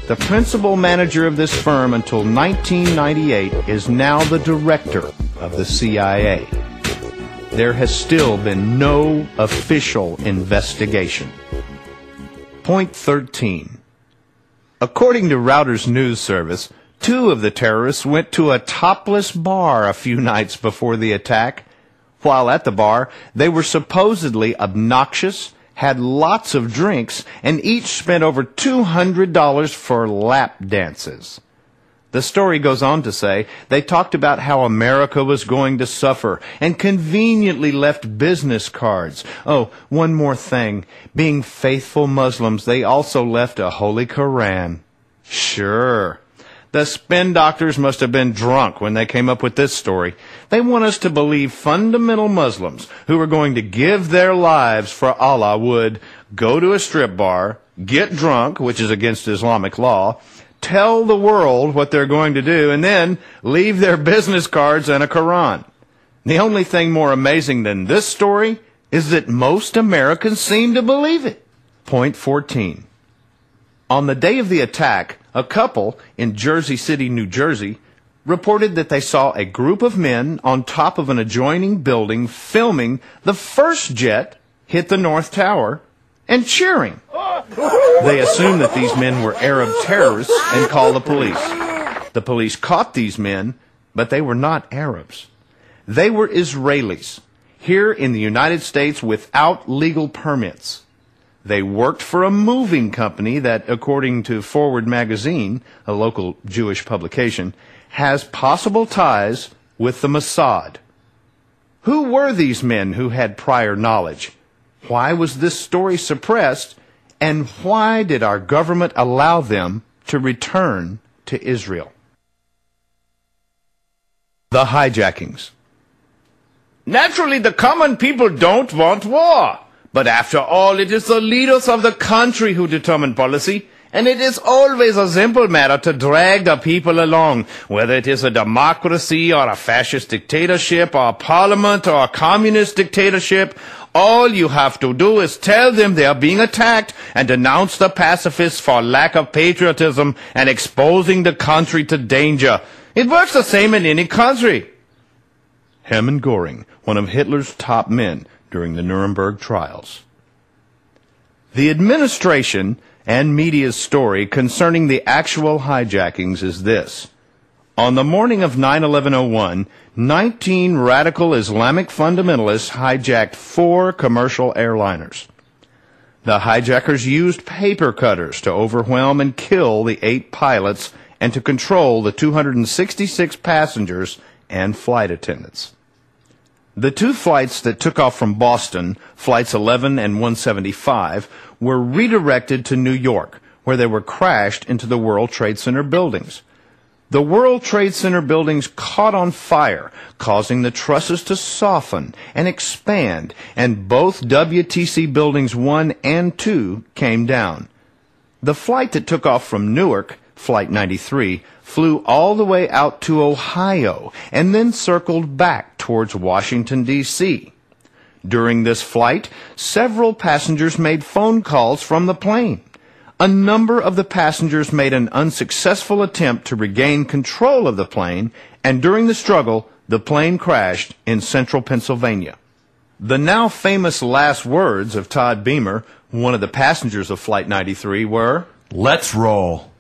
The principal manager of this firm until 1998 is now the director of the CIA. There has still been no official investigation. Point 13. According to Reuters News Service, 2 of the terrorists went to a topless bar a few nights before the attack. While at the bar, they were supposedly obnoxious, had lots of drinks, and each spent over $200 for lap dances. The story goes on to say they talked about how America was going to suffer and conveniently left business cards. Oh, one more thing. Being faithful Muslims, they also left a Holy Koran. Sure. The spin doctors must have been drunk when they came up with this story. They want us to believe fundamental Muslims who are going to give their lives for Allah would go to a strip bar, get drunk, which is against Islamic law, tell the world what they're going to do, and then leave their business cards and a Quran. The only thing more amazing than this story is that most Americans seem to believe it. Point 14. On the day of the attack, a couple in Jersey City, New Jersey, reported that they saw a group of men on top of an adjoining building filming the first jet hit the North Tower and cheering. They assumed that these men were Arab terrorists and called the police. The police caught these men, but they were not Arabs. They were Israelis, here in the United States without legal permits. They worked for a moving company that, according to Forward magazine, a local Jewish publication, has possible ties with the Mossad. Who were these men who had prior knowledge? Why was this story suppressed? And why did our government allow them to return to Israel? The hijackings. Naturally, the common people don't want war. But after all, it is the leaders of the country who determine policy, and it is always a simple matter to drag the people along, whether it is a democracy or a fascist dictatorship or a parliament or a communist dictatorship. All you have to do is tell them they are being attacked and denounce the pacifists for lack of patriotism and exposing the country to danger. It works the same in any country. Hermann Göring, one of Hitler's top men during the Nuremberg trials. The administration and media's story concerning the actual hijackings is this. On the morning of 9/11/01, 19 radical Islamic fundamentalists hijacked 4 commercial airliners. The hijackers used paper cutters to overwhelm and kill the 8 pilots and to control the 266 passengers and flight attendants. The 2 flights that took off from Boston, Flights 11 and 175, were redirected to New York, where they were crashed into the World Trade Center buildings. The World Trade Center buildings caught on fire, causing the trusses to soften and expand, and both WTC Buildings 1 and 2 came down. The flight that took off from Newark, Flight 93, flew all the way out to Ohio and then circled back towards Washington, D.C. During this flight, several passengers made phone calls from the plane. A number of the passengers made an unsuccessful attempt to regain control of the plane, and during the struggle, the plane crashed in central Pennsylvania. The now famous last words of Todd Beamer, one of the passengers of Flight 93, were, "Let's roll."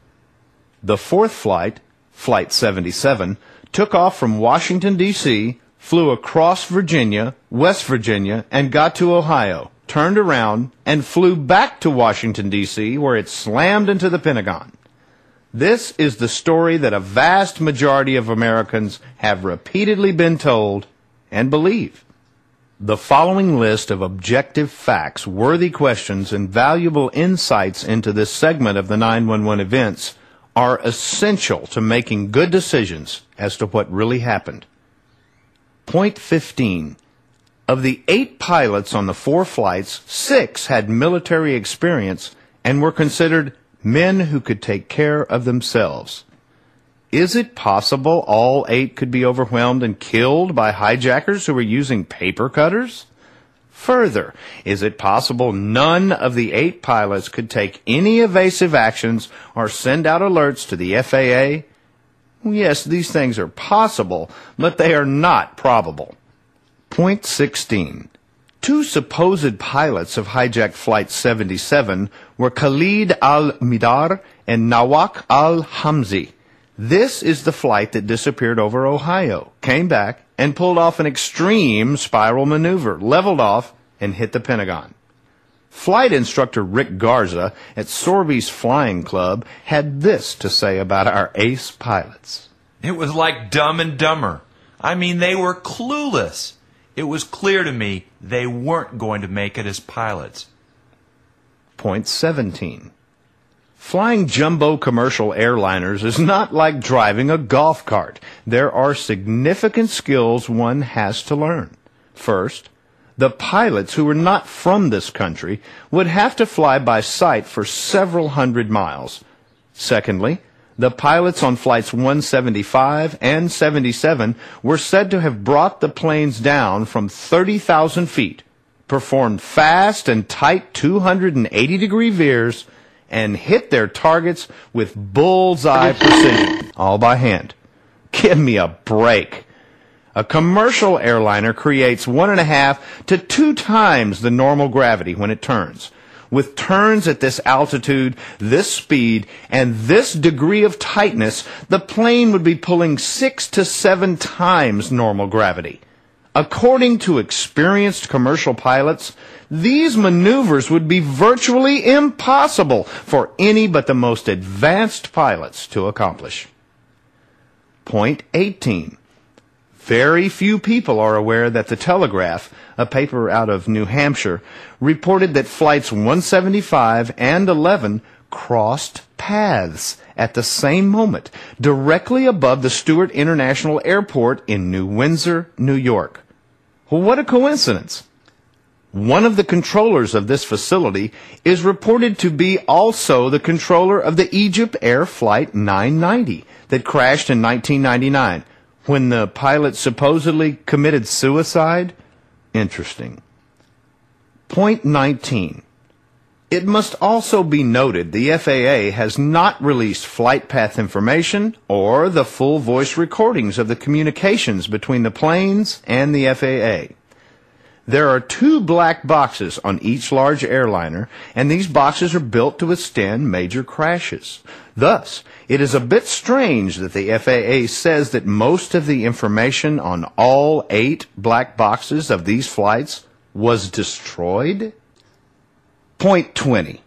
The 4th flight, Flight 77, took off from Washington, D.C., flew across Virginia, West Virginia, and got to Ohio, turned around, and flew back to Washington, D.C., where it slammed into the Pentagon. This is the story that a vast majority of Americans have repeatedly been told and believe. The following list of objective facts, worthy questions, and valuable insights into this segment of the 9/11 events are essential to making good decisions as to what really happened. Point 15. Of the 8 pilots on the 4 flights, 6 had military experience and were considered men who could take care of themselves. Is it possible all 8 could be overwhelmed and killed by hijackers who were using paper cutters? Further, is it possible none of the 8 pilots could take any evasive actions or send out alerts to the FAA? Yes, these things are possible, but they are not probable. Point 16. 2 supposed pilots of hijacked Flight 77 were Khalid al-Midar and Nawak al-Hamzi. This is the flight that disappeared over Ohio, came back, and pulled off an extreme spiral maneuver, leveled off, and hit the Pentagon. Flight instructor Rick Garza at Sorby's Flying Club had this to say about our ace pilots. It was like Dumb and Dumber. I mean, they were clueless. It was clear to me they weren't going to make it as pilots. Point 17. Flying jumbo commercial airliners is not like driving a golf cart. There are significant skills one has to learn. First, the pilots who were not from this country would have to fly by sight for several hundred miles. Secondly, the pilots on flights 175 and 77 were said to have brought the planes down from 30,000 feet, performed fast and tight 280-degree veers, and hit their targets with bullseye precision, all by hand. Give me a break. A commercial airliner creates 1.5 to 2 times the normal gravity when it turns. With turns at this altitude, this speed, and this degree of tightness, the plane would be pulling 6 to 7 times normal gravity. According to experienced commercial pilots, these maneuvers would be virtually impossible for any but the most advanced pilots to accomplish. Point 18. Very few people are aware that the Telegraph, a paper out of New Hampshire, reported that flights 175 and 11 crossed paths at the same moment, directly above the Stewart International Airport in New Windsor, New York. Well, what a coincidence. One of the controllers of this facility is reported to be also the controller of the Egypt Air Flight 990 that crashed in 1999, when the pilot supposedly committed suicide. Interesting. Point 19. It must also be noted the FAA has not released flight path information or the full voice recordings of the communications between the planes and the FAA. There are 2 black boxes on each large airliner, and these boxes are built to withstand major crashes. Thus, it is a bit strange that the FAA says that most of the information on all 8 black boxes of these flights was destroyed. Point 20.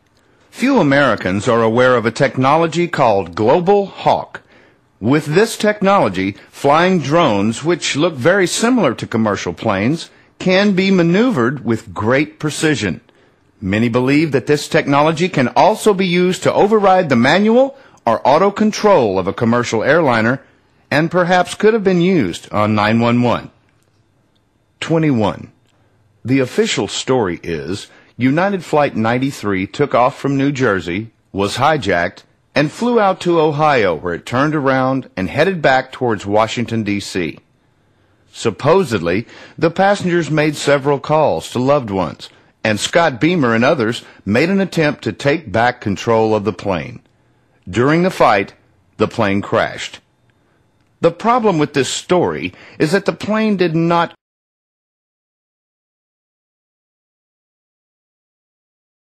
Few Americans are aware of a technology called Global Hawk. With this technology, flying drones, which look very similar to commercial planes, can be maneuvered with great precision. Many believe that this technology can also be used to override the manual or auto control of a commercial airliner, and perhaps could have been used on 911. 21. The official story is United Flight 93 took off from New Jersey, was hijacked, and flew out to Ohio, where it turned around and headed back towards Washington, D.C. Supposedly, the passengers made several calls to loved ones, and Scott Beamer and others made an attempt to take back control of the plane. During the fight, the plane crashed. The problem with this story is that the plane did not